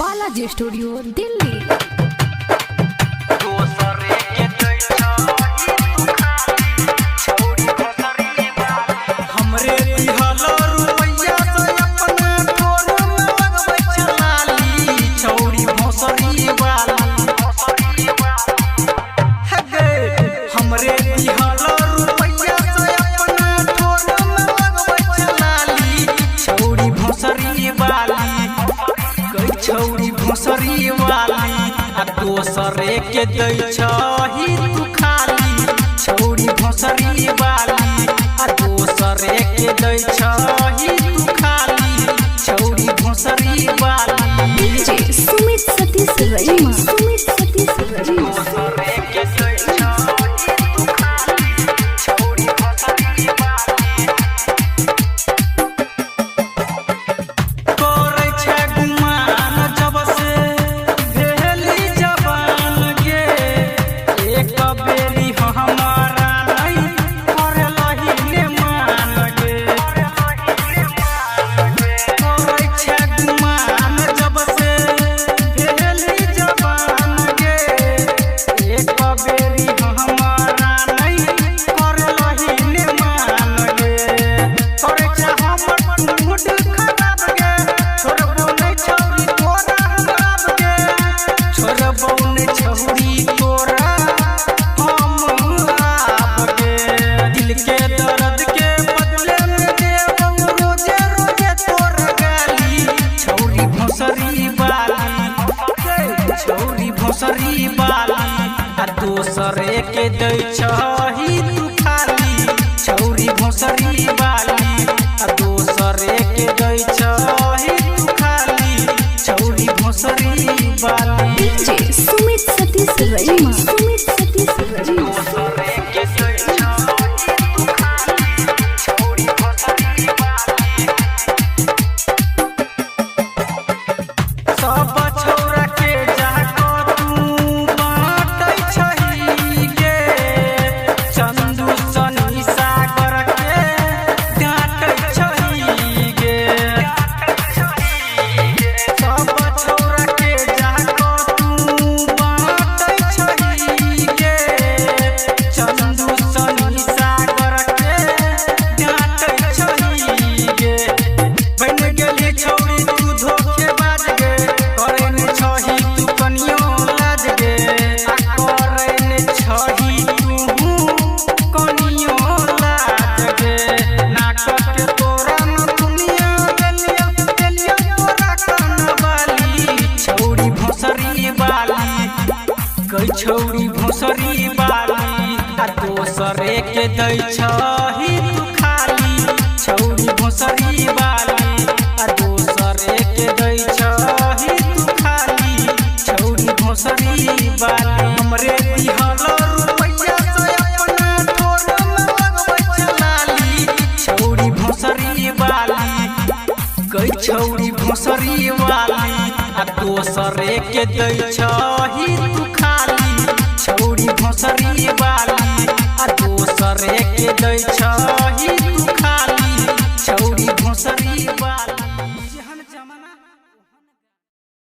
Balaji studio Delhi. छौरी भोसरी वाली आ दोसरे के दै छही तू खाली। छौरी भोसरी वाली आ दोसरे के दै छही तू खाली। छौरी भोसरी वाली सुमित सतीश रईमा, सुमित सतीश रईमा। दोसरे के दै छही तू खाली। छौरी भोसरी वाली करे छे गुमान जब से भेली जवान गे। एक बेरी हमारा नहीं करे लहीने मान गे। करे छे गुमान जब से भेली जवान गे। एक बेरी हमारा नहीं करे लहीने मान गे। करे छे हमर मूड खराब गे। छोड़बो नहीं छौरी तोरा हम गे। छोड़बो नहीं छौरी तोरा हम आब गे। दिल के दर्द के बदले में देबो रोजे रोजे तोरा गाली। छौरी भोसरी वाली, छौरी भोसरी वाली आ दोसरे के दै छही तू खाली। छौरी भोसरी वाली आ दोसरे के दै छही तू खाली। छौरी भोसरी वाली सुमित सतीश रईमा, सुमित सतीश रईमा। दोसरे के दै छही तू खाली। छौरी भोसरी वाली सब छौरा के जाको तू बाटै छही गे। चंदू सनी सागर के डांटै छही गे। सब छौरा के जाको तू बाटै छही गे। चंदू सनी सागर के डांटै छही गे। बन गेली छौरी तू धोखेबाज गे। करे ने छही तू कनियो लाज गे। आ करे ने छही तू कनियो लाज गे। नाटक के तोरा न दुनिया देलिया देलिया तोरा कनवाली। छौरी भोसरी वाली गई छौरी भोसरी वाली आ दोसरे के दै छही तू खाली। छौरी भोसरी वाली आ दोसरे के दै छही तू खाली। छौरी भोसरी वाली हमरे दिहल रुपैया से अपना ठोर में लगबै चलाली। छौरी भोसरी वाली गई छौरी भोसरी वाली आ दोसरे के दै छही तू खाली।